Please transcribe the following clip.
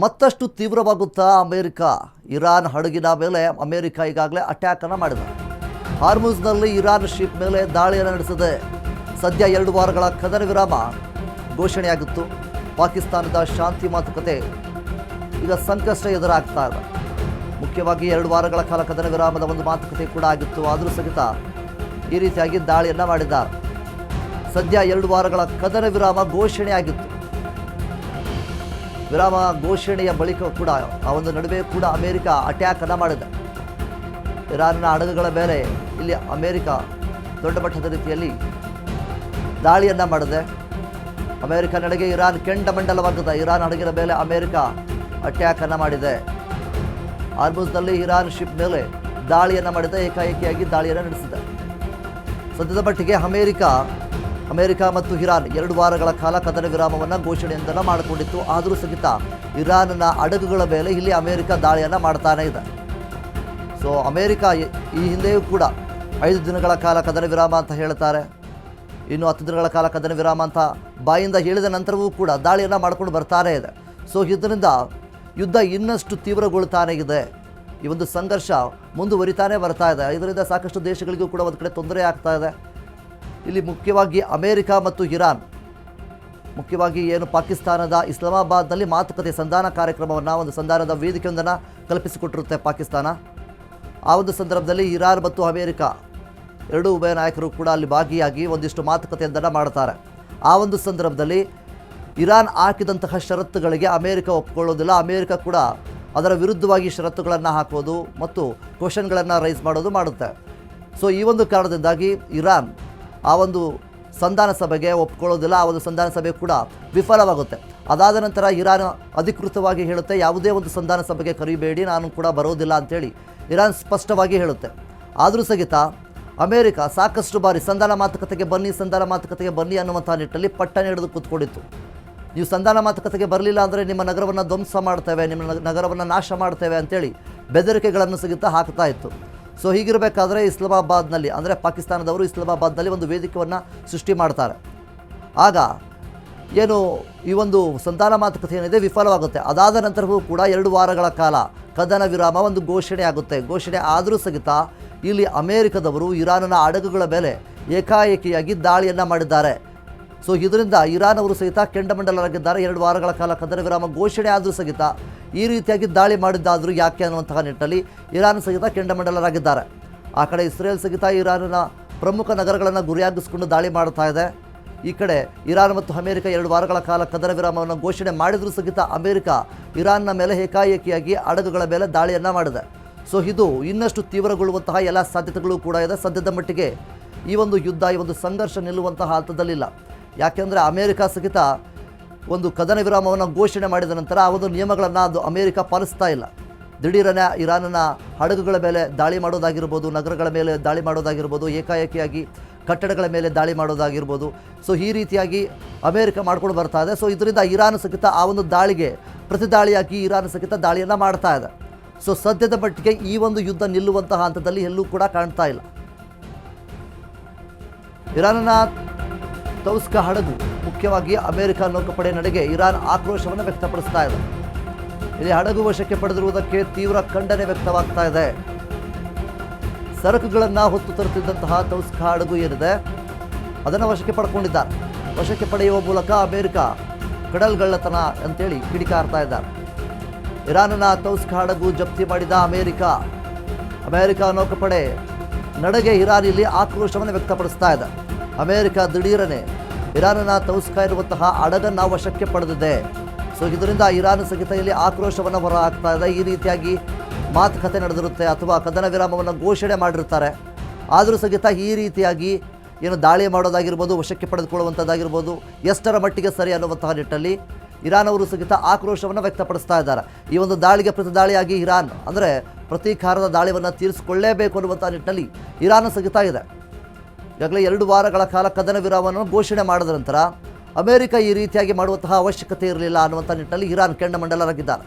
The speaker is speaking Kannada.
ಮತ್ತಷ್ಟು ತೀವ್ರವಾಗುತ್ತಾ ಅಮೆರಿಕ ಇರಾನ್ ಹಡಗಿನ ಮೇಲೆ ಅಮೆರಿಕ ಈಗಾಗಲೇ ಅಟ್ಯಾಕನ್ನು ಮಾಡಿದೆ. ಹಾರ್ಮುಜ್ನಲ್ಲಿ ಇರಾನ್ ಶಿಪ್ ಮೇಲೆ ದಾಳಿಯನ್ನು ನಡೆಸಿದೆ. ಸದ್ಯ 2 ವಾರಗಳ ಕದನ ವಿರಾಮ ಘೋಷಣೆಯಾಗಿತ್ತು. ಪಾಕಿಸ್ತಾನದ ಶಾಂತಿ ಮಾತುಕತೆ ಈಗ ಸಂಕಷ್ಟ ಎದುರಾಗ್ತಾ ಇದೆ. ಮುಖ್ಯವಾಗಿ 2 ವಾರಗಳ ಕಾಲ ಕದನ ವಿರಾಮದ ಒಂದು ಮಾತುಕತೆ ಕೂಡ ಆಗಿತ್ತು. ಆದರೂ ಸಹಿತ ಈ ರೀತಿಯಾಗಿ ದಾಳಿಯನ್ನು ಮಾಡಿದ್ದಾರೆ. ಸದ್ಯ 2 ವಾರಗಳ ಕದನ ವಿರಾಮ ಘೋಷಣೆಯಾಗಿತ್ತು. ವಿರಾಮ ಘೋಷಣೆಯ ಬಳಿಕ ಕೂಡ ಆ ಒಂದು ನಡುವೆ ಕೂಡ ಅಮೆರಿಕ ಅಟ್ಯಾಕ್ ಅನ್ನು ಮಾಡಿದೆ. ಇರಾನ್ನ ಹಡಗುಗಳ ಮೇಲೆ ಇಲ್ಲಿ ಅಮೆರಿಕ ದೊಡ್ಡ ಮಟ್ಟದ ರೀತಿಯಲ್ಲಿ ದಾಳಿಯನ್ನು ಮಾಡಿದೆ. ಅಮೆರಿಕ ನಡೆಗೆ ಇರಾನ್ ಕೆಂಡಮಂಡಲವಾಗಿದೆ. ಇರಾನ್ ಹಡಗಿನ ಮೇಲೆ ಅಮೆರಿಕ ಅಟ್ಯಾಕ್ ಅನ್ನು ಮಾಡಿದೆ. ಹಾರ್ಮುಜ್ನಲ್ಲಿ ಇರಾನ್ ಶಿಪ್ ಮೇಲೆ ದಾಳಿಯನ್ನು ಮಾಡಿದೆ. ಏಕಾಏಕಿಯಾಗಿ ದಾಳಿಯನ್ನು ನಡೆಸಿದೆ. ಸದ್ಯದ ಮಟ್ಟಿಗೆ ಅಮೆರಿಕ ಮತ್ತು ಇರಾನ್ 2 ವಾರಗಳ ಕಾಲ ಕದನ ವಿರಾಮವನ್ನು ಘೋಷಣೆಯೊಂದನ್ನು ಮಾಡಿಕೊಂಡಿತ್ತು. ಆದರೂ ಸಹಿತ ಇರಾನ್ನ ಹಡಗುಗಳ ಮೇಲೆ ಇಲ್ಲಿ ಅಮೆರಿಕ ದಾಳಿಯನ್ನು ಮಾಡ್ತಾನೇ ಇದೆ. ಸೊ ಅಮೆರಿಕ ಈ ಹಿಂದೆಯೂ ಕೂಡ 5 ದಿನಗಳ ಕಾಲ ಕದನ ವಿರಾಮ ಅಂತ ಹೇಳ್ತಾರೆ. ಇನ್ನು 10 ದಿನಗಳ ಕಾಲ ಕದನ ವಿರಾಮ ಅಂತ ಬಾಯಿಂದ ಹೇಳಿದ ನಂತರವೂ ಕೂಡ ದಾಳಿಯನ್ನು ಮಾಡ್ಕೊಂಡು ಬರ್ತಾನೇ ಇದೆ. ಸೊ ಇದರಿಂದ ಯುದ್ಧ ಇನ್ನಷ್ಟು ತೀವ್ರಗೊಳ್ತಾನೇ ಇದೆ. ಈ ಒಂದು ಸಂಘರ್ಷ ಮುಂದುವರಿತಾನೇ ಬರ್ತಾ ಇದೆ. ಇದರಿಂದ ಸಾಕಷ್ಟು ದೇಶಗಳಿಗೂ ಕೂಡ ಒಂದು ಕಡೆ ತೊಂದರೆ ಆಗ್ತಾ ಇದೆ. ಇಲ್ಲಿ ಮುಖ್ಯವಾಗಿ ಅಮೆರಿಕ ಮತ್ತು ಇರಾನ್, ಮುಖ್ಯವಾಗಿ ಏನು ಪಾಕಿಸ್ತಾನದ ಇಸ್ಲಾಮಾಬಾದ್ನಲ್ಲಿ ಮಾತುಕತೆ ಸಂಧಾನ ಕಾರ್ಯಕ್ರಮವನ್ನು, ಒಂದು ಸಂಧಾನದ ವೇದಿಕೆಯೊಂದನ್ನು ಕಲ್ಪಿಸಿಕೊಟ್ಟಿರುತ್ತೆ ಪಾಕಿಸ್ತಾನ. ಆ ಒಂದು ಸಂದರ್ಭದಲ್ಲಿ ಇರಾನ್ ಮತ್ತು ಅಮೆರಿಕ ಎರಡೂ ಉಭಯ ನಾಯಕರು ಕೂಡ ಅಲ್ಲಿ ಭಾಗಿಯಾಗಿ ಒಂದಿಷ್ಟು ಮಾತುಕತೆಯೊಂದನ್ನು ಮಾಡ್ತಾರೆ. ಆ ಒಂದು ಸಂದರ್ಭದಲ್ಲಿ ಇರಾನ್ ಹಾಕಿದಂತಹ ಷರತ್ತುಗಳಿಗೆ ಅಮೆರಿಕ ಒಪ್ಪಿಕೊಳ್ಳೋದಿಲ್ಲ. ಅಮೆರಿಕ ಕೂಡ ಅದರ ವಿರುದ್ಧವಾಗಿ ಷರತ್ತುಗಳನ್ನು ಹಾಕೋದು ಮತ್ತು ಕ್ವಶನ್ಗಳನ್ನು ರೈಸ್ ಮಾಡೋದು ಮಾಡುತ್ತೆ. ಸೊ ಈ ಒಂದು ಕಾರಣದಿಂದಾಗಿ ಇರಾನ್ ಆ ಒಂದು ಸಂಧಾನ ಸಭೆಗೆ ಒಪ್ಕೊಳ್ಳೋದಿಲ್ಲ. ಆ ಒಂದು ಸಂಧಾನ ಸಭೆ ಕೂಡ ವಿಫಲವಾಗುತ್ತೆ. ಅದಾದ ನಂತರ ಇರಾನ್ ಅಧಿಕೃತವಾಗಿ ಹೇಳುತ್ತೆ, ಯಾವುದೇ ಒಂದು ಸಂಧಾನ ಸಭೆಗೆ ಕರಿಬೇಡಿ, ನಾನು ಕೂಡ ಬರೋದಿಲ್ಲ ಅಂತೇಳಿ ಇರಾನ್ ಸ್ಪಷ್ಟವಾಗಿ ಹೇಳುತ್ತೆ. ಆದರೂ ಸಹಿತ ಅಮೆರಿಕ ಸಾಕಷ್ಟು ಬಾರಿ ಸಂಧಾನ ಮಾತುಕತೆಗೆ ಬನ್ನಿ ಅನ್ನುವಂಥ ನಿಟ್ಟಲ್ಲಿ ಪಟ್ಟನೆ ಹಿಡಿದು ಕೂತ್ಕೊಂಡಿತ್ತು. ನೀವು ಸಂಧಾನ ಮಾತುಕತೆಗೆ ಬರಲಿಲ್ಲ ಅಂದರೆ ನಿಮ್ಮ ನಗರವನ್ನು ಧ್ವಂಸ ಮಾಡ್ತೇವೆ, ನಿಮ್ಮ ನಗರವನ್ನು ನಾಶ ಮಾಡ್ತೇವೆ ಅಂತೇಳಿ ಬೆದರಿಕೆಗಳನ್ನು ಸಹಿತ ಹಾಕ್ತಾ ಇತ್ತು. ಸೊ ಹೀಗಿರಬೇಕಾದ್ರೆ ಇಸ್ಲಾಮಾಬಾದ್ನಲ್ಲಿ, ಅಂದರೆ ಪಾಕಿಸ್ತಾನದವರು ಇಸ್ಲಾಮಾಬಾದ್ನಲ್ಲಿ ಒಂದು ವೇದಿಕೆಯನ್ನು ಸೃಷ್ಟಿ ಮಾಡ್ತಾರೆ. ಆಗ ಏನು ಈ ಒಂದು ಸಂಧಾನ ಮಾತುಕತೆ ಏನಿದೆ ವಿಫಲವಾಗುತ್ತೆ. ಅದಾದ ನಂತರವೂ ಕೂಡ 2 ವಾರಗಳ ಕಾಲ ಕದನ ವಿರಾಮ ಒಂದು ಘೋಷಣೆ ಆಗುತ್ತೆ. ಘೋಷಣೆ ಆದರೂ ಸಹಿತ ಇಲ್ಲಿ ಅಮೆರಿಕದವರು ಇರಾನ್ನ ಹಡಗುಗಳ ಮೇಲೆ ಏಕಾಏಕಿಯಾಗಿ ದಾಳಿಯನ್ನು ಮಾಡಿದ್ದಾರೆ. ಸೊ ಇದರಿಂದ ಇರಾನ್ ಅವರು ಸಹಿತ ಕೆಂಡಮಂಡಲರಾಗಿದ್ದಾರೆ. 2 ವಾರಗಳ ಕಾಲ ಕದನ ವಿರಾಮ ಘೋಷಣೆ ಆದರೂ ಸಹಿತ ಈ ರೀತಿಯಾಗಿ ದಾಳಿ ಮಾಡಿದ್ದಾದರೂ ಯಾಕೆ ಅನ್ನುವಂತಹ ನಿಟ್ಟಲ್ಲಿ ಇರಾನ್ ಸಹಿತ ಕೆಂಡಮಂಡಲರಾಗಿದ್ದಾರೆ. ಆ ಕಡೆ ಇಸ್ರೇಲ್ ಸಹಿತ ಇರಾನ್ನ ಪ್ರಮುಖ ನಗರಗಳನ್ನು ಗುರಿಯಾಗಿಸಿಕೊಂಡು ದಾಳಿ ಮಾಡ್ತಾ ಇದೆ. ಈ ಕಡೆ ಇರಾನ್ ಮತ್ತು ಅಮೆರಿಕ 2 ವಾರಗಳ ಕಾಲ ಕದನ ವಿರಾಮವನ್ನು ಘೋಷಣೆ ಮಾಡಿದರೂ ಸಹಿತ ಅಮೆರಿಕ ಇರಾನ್ನ ಮೇಲೆ ಏಕಾಏಕಿಯಾಗಿ ಹಡಗುಗಳ ಮೇಲೆ ದಾಳಿಯನ್ನು ಮಾಡಿದೆ. ಸೊ ಇದು ಇನ್ನಷ್ಟು ತೀವ್ರಗೊಳ್ಳುವಂತಹ ಎಲ್ಲ ಸಾಧ್ಯತೆಗಳು ಕೂಡ ಇದೆ. ಸದ್ಯದ ಮಟ್ಟಿಗೆ ಈ ಒಂದು ಯುದ್ಧ, ಈ ಒಂದು ಸಂಘರ್ಷ ನಿಲ್ಲುವಂತಹ ಹಂತದಲ್ಲಿಲ್ಲ. ಯಾಕೆಂದರೆ ಅಮೆರಿಕ ಸಹಿತ ಒಂದು ಕದನ ವಿರಾಮವನ್ನು ಘೋಷಣೆ ಮಾಡಿದ ನಂತರ ಆ ಒಂದು ನಿಯಮಗಳನ್ನು ಅದು ಅಮೆರಿಕ ಪಾಲಿಸ್ತಾ ಇಲ್ಲ. ದಿಢೀರನೆ ಇರಾನ್ನ ಹಡಗುಗಳ ಮೇಲೆ ದಾಳಿ ಮಾಡೋದಾಗಿರ್ಬೋದು, ನಗರಗಳ ಮೇಲೆ ದಾಳಿ ಮಾಡೋದಾಗಿರ್ಬೋದು, ಏಕಾಏಕಿಯಾಗಿ ಕಟ್ಟಡಗಳ ಮೇಲೆ ದಾಳಿ ಮಾಡೋದಾಗಿರ್ಬೋದು. ಸೊ ಈ ರೀತಿಯಾಗಿ ಅಮೆರಿಕ ಮಾಡ್ಕೊಂಡು ಬರ್ತಾ ಇದೆ. ಸೊ ಇದರಿಂದ ಇರಾನ್ ಸಹಿತ ಆ ಒಂದು ದಾಳಿಗೆ ಪ್ರತಿದಾಳಿಯಾಗಿ ಇರಾನ್ ಸಹಿತ ದಾಳಿಯನ್ನು ಮಾಡ್ತಾ ಇದೆ. ಸೊ ಸದ್ಯದ ಮಟ್ಟಿಗೆ ಈ ಒಂದು ಯುದ್ಧ ನಿಲ್ಲುವಂತಹ ಹಂತದಲ್ಲಿ ಎಲ್ಲೂ ಕೂಡ ಕಾಣ್ತಾ ಇಲ್ಲ. ಇರಾನ್ನ ತೌಸ್ಕ ಹಡಗು, ಮುಖ್ಯವಾಗಿ ಅಮೆರಿಕ ನೌಕಾಪಡೆ ನಡೆಗೆ ಇರಾನ್ ಆಕ್ರೋಶವನ್ನು ವ್ಯಕ್ತಪಡಿಸ್ತಾ ಇದೆ. ಇಲ್ಲಿ ಹಡಗು ವಶಕ್ಕೆ ಪಡೆದಿರುವುದಕ್ಕೆ ತೀವ್ರ ಖಂಡನೆ ವ್ಯಕ್ತವಾಗ್ತಾ ಇದೆ. ಸರಕುಗಳನ್ನು ಹೊತ್ತು ತರುತ್ತಿದ್ದಂತಹ ತೌಸ್ಕ ಹಡಗು ಏನಿದೆ ಅದನ್ನು ವಶಕ್ಕೆ ಪಡ್ಕೊಂಡಿದ್ದಾರೆ. ವಶಕ್ಕೆ ಪಡೆಯುವ ಮೂಲಕ ಅಮೆರಿಕ ಕಡಲ್ಗಳ್ಳತನ ಅಂತೇಳಿ ಕಿಡಿಕಾರ್ತಾ ಇದ್ದಾರೆ. ಇರಾನ್ನ ತೌಸ್ಕ ಹಡಗು ಜಪ್ತಿ ಮಾಡಿದ ಅಮೆರಿಕ ನೌಕಾಪಡೆ ನಡೆಗೆ ಇರಾನ್ ಇಲ್ಲಿ ಆಕ್ರೋಶವನ್ನು ವ್ಯಕ್ತಪಡಿಸ್ತಾ ಇದೆ. ಅಮೆರಿಕ ದಿಢೀರನೆ ಇರಾನ್ನ ತೌಸ್ಕ ಇರುವಂತಹ ಹಡಗನ್ನು ವಶಕ್ಕೆ ಪಡೆದಿದೆ. ಸೊ ಇದರಿಂದ ಇರಾನ್ ಸಹಿತ ಇಲ್ಲಿ ಆಕ್ರೋಶವನ್ನು ಹೊರ ಹಾಕ್ತಾ ಇದೆ. ಈ ರೀತಿಯಾಗಿ ಮಾತುಕತೆ ನಡೆದಿರುತ್ತೆ ಅಥವಾ ಕದನ ವಿರಾಮವನ್ನು ಘೋಷಣೆ ಮಾಡಿರ್ತಾರೆ. ಆದರೂ ಸಹಿತ ಈ ರೀತಿಯಾಗಿ ಏನು ದಾಳಿ ಮಾಡೋದಾಗಿರ್ಬೋದು, ವಶಕ್ಕೆ ಪಡೆದುಕೊಳ್ಳುವಂಥದ್ದಾಗಿರ್ಬೋದು, ಎಷ್ಟರ ಮಟ್ಟಿಗೆ ಸರಿ ಅನ್ನುವಂತಹ ನಿಟ್ಟಲ್ಲಿ ಇರಾನ್ ಅವರು ಸಹಿತ ಆಕ್ರೋಶವನ್ನು ವ್ಯಕ್ತಪಡಿಸ್ತಾ ಇದ್ದಾರೆ. ಈ ಒಂದು ದಾಳಿಗೆ ಪ್ರತಿದಾಳಿಯಾಗಿ ಇರಾನ್, ಅಂದರೆ ಪ್ರತೀಕಾರದ ದಾಳಿಯನ್ನು ತೀರಿಸಿಕೊಳ್ಳಲೇಬೇಕು ಅನ್ನುವಂಥ ನಿಟ್ಟಿನಲ್ಲಿ ಇರಾನ್ ಸಹಿತ ಇದೆ. ಈಗಾಗಲೇ 2 ವಾರಗಳ ಕಾಲ ಕದನ ವಿರಾಮವನ್ನು ಘೋಷಣೆ ಮಾಡಿದ ನಂತರ ಅಮೆರಿಕ ಈ ರೀತಿಯಾಗಿ ಮಾಡುವಂತಹ ಅವಶ್ಯಕತೆ ಇರಲಿಲ್ಲ ಅನ್ನುವಂಥ ನಿಟ್ಟಿನಲ್ಲಿ ಇರಾನ್ ಕೆಂಡಮಂಡಲರಾಗಿದ್ದಾರೆ.